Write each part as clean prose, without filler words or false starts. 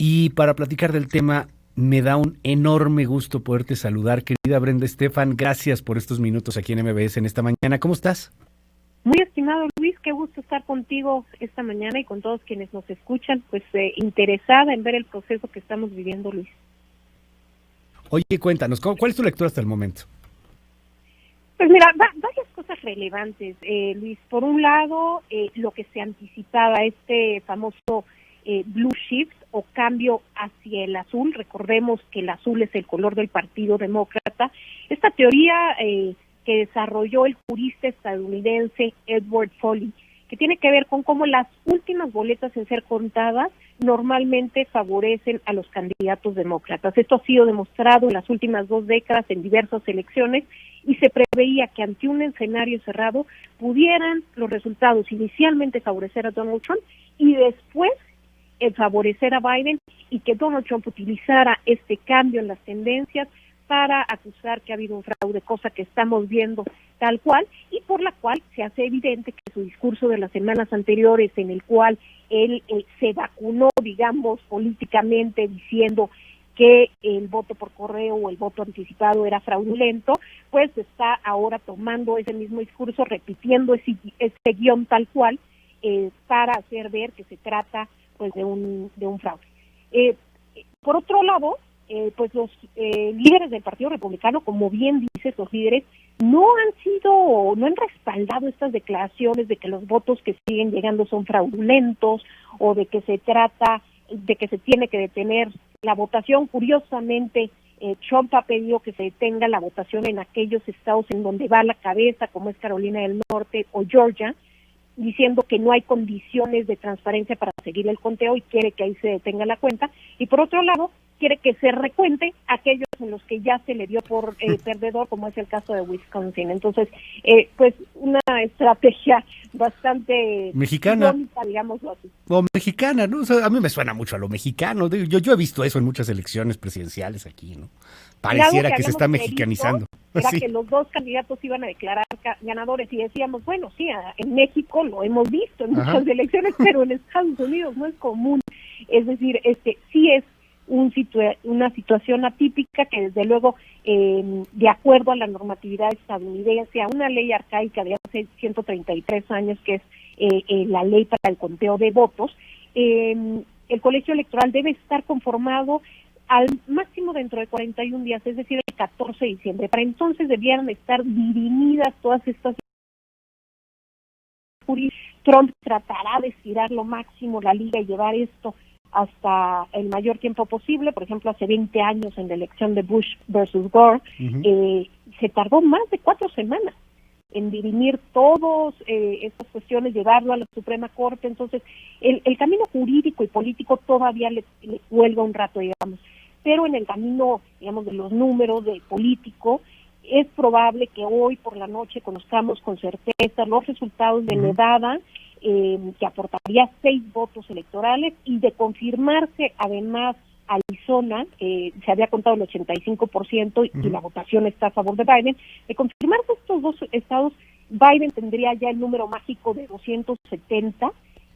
Y para platicar del tema, me da un enorme gusto poderte saludar, querida Brenda Estefan. Gracias por estos minutos aquí en MBS en esta mañana. ¿Cómo estás? Muy estimado Luis, qué gusto estar contigo esta mañana y con todos quienes nos escuchan, pues interesada en ver el proceso que estamos viviendo, Luis. Oye, cuéntanos, ¿cuál es tu lectura hasta el momento? Pues mira, varias cosas relevantes, Luis. Por un lado, lo que se anticipaba, este famoso blue shift o cambio hacia el azul. Recordemos que el azul es el color del Partido Demócrata. Esta teoría que desarrolló el jurista estadounidense Edward Foley, que tiene que ver con cómo las últimas boletas en ser contadas normalmente favorecen a los candidatos demócratas. Esto ha sido demostrado en las últimas 2 décadas en diversas elecciones y se preveía que ante un escenario cerrado pudieran los resultados inicialmente favorecer a Donald Trump y después favorecer a Biden, y que Donald Trump utilizara este cambio en las tendencias para acusar que ha habido un fraude, cosa que estamos viendo tal cual, y por la cual se hace evidente que su discurso de las semanas anteriores, en el cual él se vacunó, digamos, políticamente, diciendo que el voto por correo o el voto anticipado era fraudulento, pues está ahora tomando ese mismo discurso, repitiendo ese guión tal cual, para hacer ver que se trata pues de un fraude. Por otro lado, pues los líderes del Partido Republicano, como bien dices, los líderes no han respaldado estas declaraciones de que los votos que siguen llegando son fraudulentos o de que se trata de que se tiene que detener la votación. Curiosamente, Trump ha pedido que se detenga la votación en aquellos estados en donde va a la cabeza, como es Carolina del Norte o Georgia, diciendo que no hay condiciones de transparencia para seguir el conteo y quiere que ahí se detenga la cuenta. Y por otro lado, quiere que se recuente aquellos en los que ya se le dio por perdedor, como es el caso de Wisconsin. Entonces, pues una estrategia bastante mexicana, irónica, digámoslo así. O mexicana, ¿no? O sea, a mí me suena mucho a lo mexicano. Yo he visto eso en muchas elecciones presidenciales aquí, ¿no? Pareciera que se está mexicanizando. Era sí. Que los dos candidatos iban a declarar ganadores y decíamos, bueno, sí, en México lo hemos visto en muchas elecciones, pero en Estados Unidos no es común. Es decir, sí es una situación atípica que desde luego, de acuerdo a la normatividad estadounidense, a una ley arcaica de hace 133 años, que es la ley para el conteo de votos, el colegio electoral debe estar conformado al máximo dentro de 41 días, es decir, el 14 de diciembre. Para entonces debieran estar dirimidas todas estas. Trump tratará de estirar lo máximo la liga y llevar esto hasta el mayor tiempo posible. Por ejemplo, hace 20 años en la elección de Bush versus Gore, se tardó más de 4 semanas en dirimir todas estas cuestiones, llevarlo a la Suprema Corte. Entonces, el camino jurídico y político todavía le cuelga un rato, digamos. Pero en el camino, digamos, de los números, de político, es probable que hoy por la noche conozcamos con certeza los resultados de Nevada, que aportaría 6 votos electorales, y de confirmarse además Arizona, se había contado el 85% y la votación está a favor de Biden. De confirmarse estos 2 estados, Biden tendría ya el número mágico de 270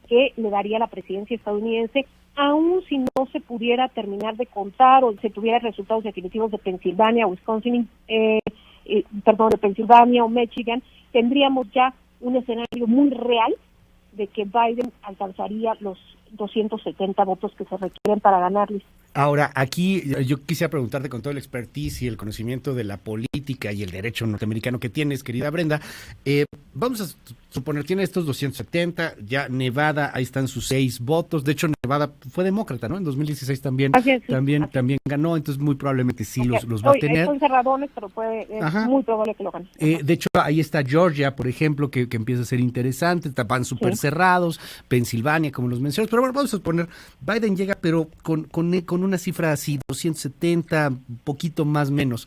que le daría la presidencia estadounidense, aun si no se pudiera terminar de contar o se tuviera resultados definitivos de Pensilvania, Wisconsin, de Pensilvania o Michigan. Tendríamos ya un escenario muy real de que Biden alcanzaría los 270 votos que se requieren para ganarles. Ahora, aquí yo quisiera preguntarte, con todo el expertise y el conocimiento de la política y el derecho norteamericano que tienes, querida Brenda, vamos a suponer, tiene estos 270, ya Nevada, ahí están sus 6 votos. De hecho, Nevada fue demócrata, ¿no? En 2016 también ganó, entonces muy probablemente sí los va a tener. Son cerradones, pero es muy probable que lo gane. De hecho, ahí está Georgia, por ejemplo, que empieza a ser interesante, van súper cerrados, Pensilvania, como los mencionas, pero bueno, vamos a suponer, Biden llega, pero con una cifra así, 270, un poquito más menos.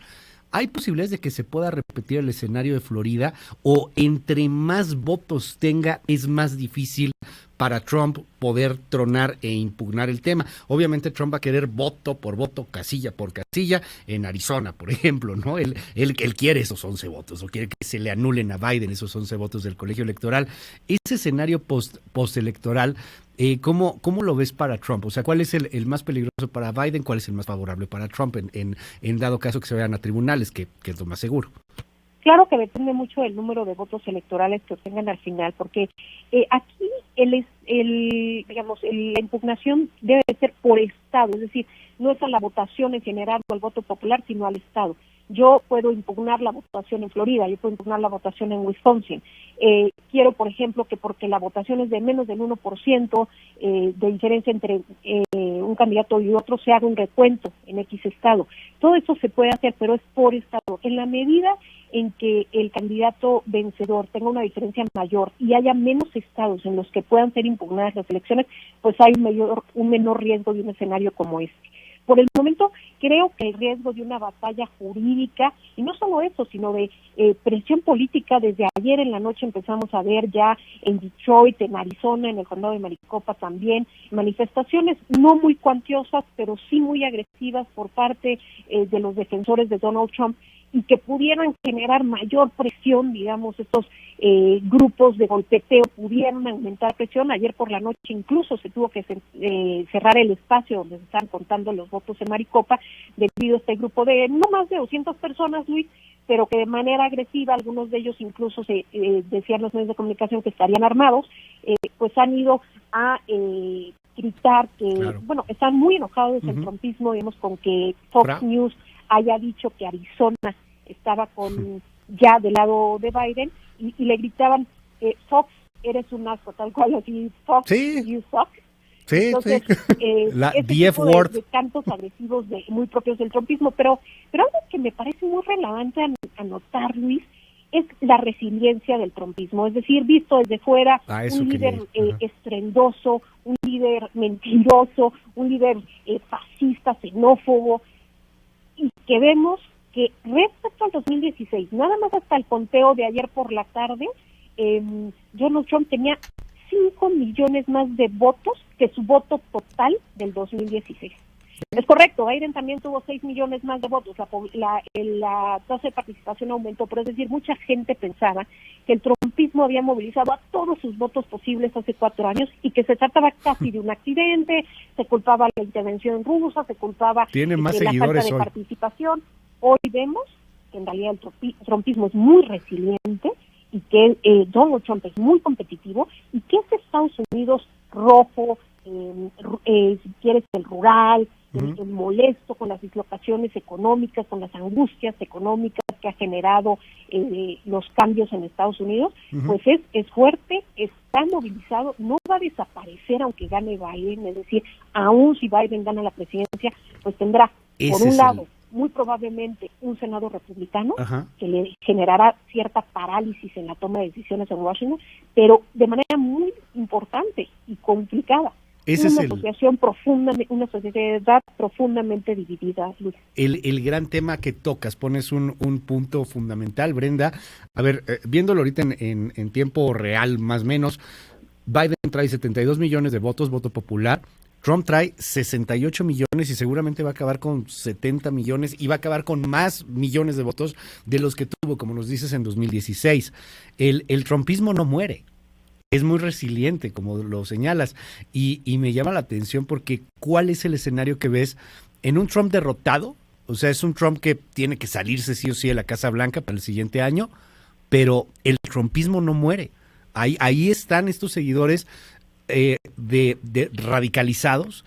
¿Hay posibilidades de que se pueda repetir el escenario de Florida, o entre más votos tenga es más difícil para Trump poder tronar e impugnar el tema? Obviamente Trump va a querer voto por voto, casilla por casilla, en Arizona, por ejemplo, ¿no? Él quiere esos 11 votos, o quiere que se le anulen a Biden esos 11 votos del colegio electoral. Ese escenario postelectoral, ¿Cómo lo ves para Trump? O sea, ¿cuál es el más peligroso para Biden? ¿Cuál es el más favorable para Trump en dado caso que se vayan a tribunales, que es lo más seguro? Claro que depende mucho del número de votos electorales que obtengan al final, porque aquí la impugnación debe de ser por estado, es decir, no es a la votación en general o al voto popular, sino al estado. Yo puedo impugnar la votación en Florida, yo puedo impugnar la votación en Wisconsin. Quiero, por ejemplo, que porque la votación es de menos del 1% de diferencia entre un candidato y otro, se haga un recuento en X estado. Todo eso se puede hacer, pero es por estado. En la medida en que el candidato vencedor tenga una diferencia mayor y haya menos estados en los que puedan ser impugnadas las elecciones, pues hay un menor riesgo de un escenario como este. Por el momento, creo que el riesgo de una batalla jurídica, y no solo eso, sino de presión política, desde ayer en la noche empezamos a ver ya en Detroit, en Arizona, en el condado de Maricopa también, manifestaciones no muy cuantiosas, pero sí muy agresivas por parte de los defensores de Donald Trump, y que pudieran generar mayor presión, digamos, estos grupos de golpeteo pudieran aumentar presión. Ayer por la noche incluso se tuvo que cerrar el espacio donde se están contando los votos en Maricopa debido a este grupo de no más de 200 personas, Luis, pero que de manera agresiva, algunos de ellos incluso decían los medios de comunicación que estarían armados, pues han ido a gritar que, claro, bueno, están muy enojados el trumpismo, digamos, con que Fox News haya dicho que Arizona estaba ya del lado de Biden y le gritaban, Fox, eres un asco, tal cual, así, Fox, sí, you suck. Sí, entonces, sí. Ese tipo de cantos agresivos muy propios del trumpismo, pero algo que me parece muy relevante a notar, Luis, es la resiliencia del trumpismo, es decir, visto desde fuera, un líder estruendoso, un líder mentiroso, un líder fascista, xenófobo, y que vemos que respecto al 2016, nada más hasta el conteo de ayer por la tarde, Donald Trump tenía 5 millones más de votos que su voto total del 2016. Es correcto, Biden también tuvo 6 millones más de votos, la tasa de participación aumentó, pero es decir, mucha gente pensaba que el trumpismo había movilizado a todos sus votos posibles hace 4 años y que se trataba casi de un accidente, se culpaba la intervención rusa, se culpaba de la falta de participación. Hoy vemos que en realidad el trumpismo es muy resiliente y que Donald Trump es muy competitivo y que es Estados Unidos rojo, si quieres el rural, el molesto con las dislocaciones económicas, con las angustias económicas que ha generado los cambios en Estados Unidos, pues es fuerte, está movilizado, no va a desaparecer aunque gane Biden, es decir, aún si Biden gana la presidencia, pues tendrá, por un lado, muy probablemente un Senado republicano que le generará cierta parálisis en la toma de decisiones en Washington, pero de manera muy importante y complicada. Una sociedad profundamente dividida, Luis. El gran tema que tocas, pones un punto fundamental, Brenda. A ver, viéndolo ahorita en tiempo real, más o menos, Biden trae 72 millones de votos, voto popular. Trump trae 68 millones y seguramente va a acabar con 70 millones y va a acabar con más millones de votos de los que tuvo, como nos dices, en 2016. El trumpismo no muere. Es muy resiliente, como lo señalas, y me llama la atención porque ¿cuál es el escenario que ves en un Trump derrotado? O sea, es un Trump que tiene que salirse sí o sí de la Casa Blanca para el siguiente año, pero el trumpismo no muere. Ahí están estos seguidores de radicalizados,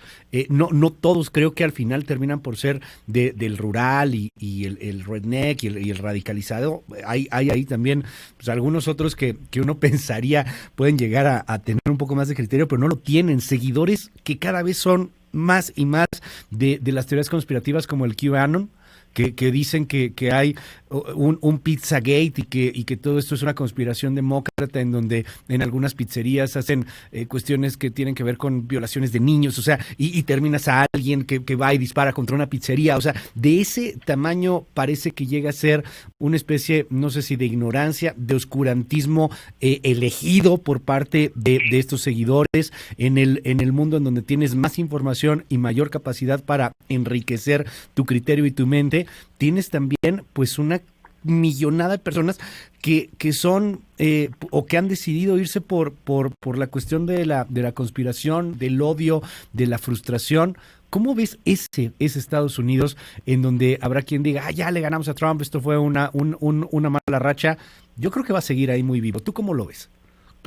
no todos creo que al final terminan por ser del rural y el redneck y el radicalizado. Hay ahí también pues, algunos otros que uno pensaría pueden llegar a tener un poco más de criterio, pero no lo tienen, seguidores que cada vez son más y más de las teorías conspirativas como el QAnon, que dicen que hay un Pizzagate y que todo esto es una conspiración demócrata en donde en algunas pizzerías hacen cuestiones que tienen que ver con violaciones de niños, o sea, y terminas a alguien que va y dispara contra una pizzería, o sea, de ese tamaño parece que llega a ser una especie, no sé si de ignorancia, de oscurantismo elegido por parte de estos seguidores en el mundo en donde tienes más información y mayor capacidad para enriquecer tu criterio y tu mente. Tienes también pues una millonada de personas que son o que han decidido irse por la cuestión de la conspiración, del odio, de la frustración. ¿Cómo ves ese Estados Unidos en donde habrá quien diga, ya le ganamos a Trump, esto fue una mala racha? Yo creo que va a seguir ahí muy vivo. ¿Tú cómo lo ves?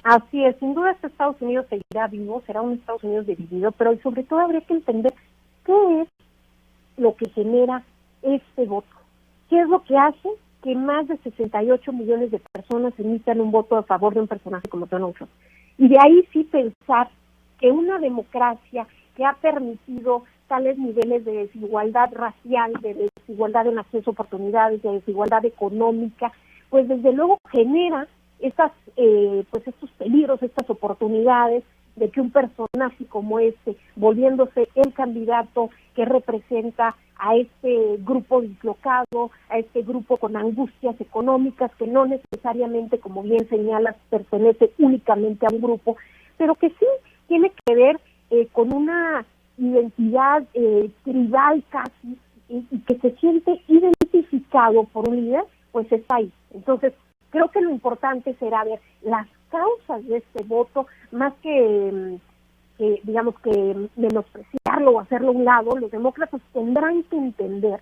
Así es, sin duda este Estados Unidos seguirá vivo, será un Estados Unidos dividido, pero sobre todo habría que entender qué es lo que genera este voto. ¿Qué es lo que hace que más de 68 millones de personas emitan un voto a favor de un personaje como Donald Trump? Y de ahí sí pensar que una democracia que ha permitido tales niveles de desigualdad racial, de desigualdad en acceso a oportunidades, de desigualdad económica, pues desde luego genera estos peligros, estas oportunidades de que un personaje como este, volviéndose el candidato que representa a este grupo dislocado, a este grupo con angustias económicas, que no necesariamente, como bien señalas, pertenece únicamente a un grupo, pero que sí tiene que ver con una identidad tribal casi, y que se siente identificado por un líder, pues está ahí. Entonces, creo que lo importante será ver las causas de este voto, más que menospreciarlo o hacerlo a un lado. Los demócratas tendrán que entender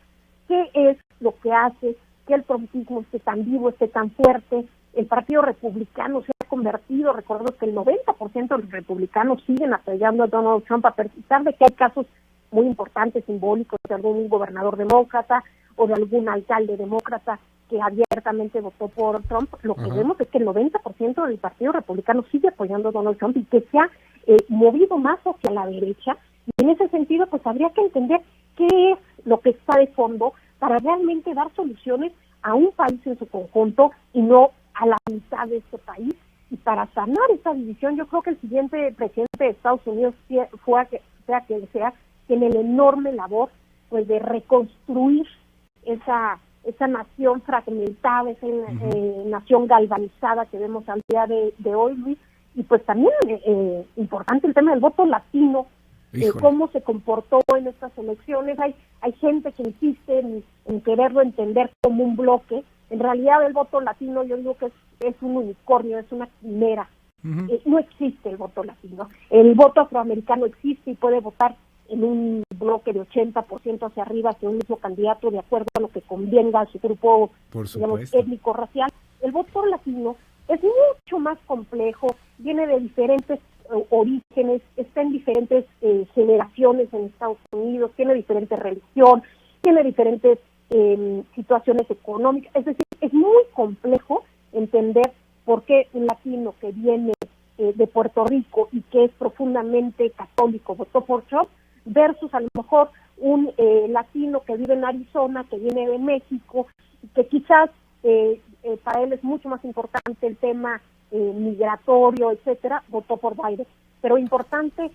qué es lo que hace que el trumpismo esté tan vivo, esté tan fuerte. El Partido Republicano se ha convertido, recordemos que el 90% de los republicanos siguen apoyando a Donald Trump, a pesar de que hay casos muy importantes, simbólicos, de algún gobernador demócrata o de algún alcalde demócrata que abiertamente votó por Trump. Lo que vemos es que el 90% del Partido Republicano sigue apoyando a Donald Trump y que se ha movido más hacia la derecha. Y en ese sentido, pues habría que entender qué es lo que está de fondo para realmente dar soluciones a un país en su conjunto y no a la mitad de este país. Y para sanar esa división, yo creo que el siguiente presidente de Estados Unidos, sea quien sea, tiene la enorme labor pues de reconstruir esa nación fragmentada, esa nación galvanizada que vemos al día de hoy, Luis. Y pues también importante el tema del voto latino, cómo se comportó en estas elecciones. Hay gente que insiste en quererlo entender como un bloque. En realidad el voto latino, yo digo que es un unicornio, es una quimera. No existe el voto latino. El voto afroamericano existe y puede votar en un bloque de 80% hacia arriba hacia un mismo candidato de acuerdo a lo que convenga a su grupo, digamos, étnico-racial. El voto latino es mucho más complejo, viene de diferentes orígenes, está en diferentes generaciones en Estados Unidos, tiene diferente religión, tiene diferentes situaciones económicas. Es decir, es muy complejo entender por qué un latino que viene de Puerto Rico y que es profundamente católico votó por Trump, versus a lo mejor un latino que vive en Arizona, que viene de México, que quizás para él es mucho más importante el tema migratorio, etcétera, votó por Biden. Pero importante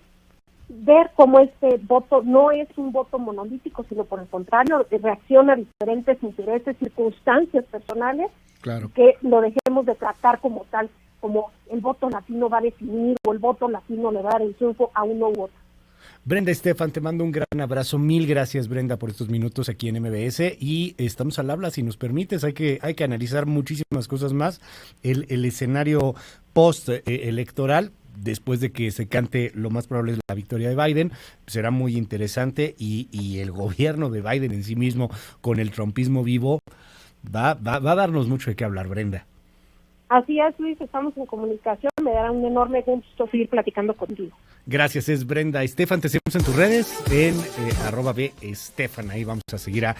ver cómo este voto no es un voto monolítico, sino por el contrario, reacciona a diferentes intereses, circunstancias personales, claro, que lo dejemos de tratar como tal, como el voto latino va a definir o el voto latino le va a dar el triunfo a uno u otro. Brenda Estefan, te mando un gran abrazo. Mil gracias, Brenda, por estos minutos aquí en MBS, y estamos al habla, si nos permites. Hay que analizar muchísimas cosas más. El escenario post-electoral, después de que se cante lo más probable es la victoria de Biden, será muy interesante, y el gobierno de Biden en sí mismo, con el trumpismo vivo, va a darnos mucho de qué hablar, Brenda. Así es, Luis, estamos en comunicación, me dará un enorme gusto seguir platicando contigo. Gracias, es Brenda Estefan, te seguimos en tus redes, en @bestefan, ahí vamos a seguir a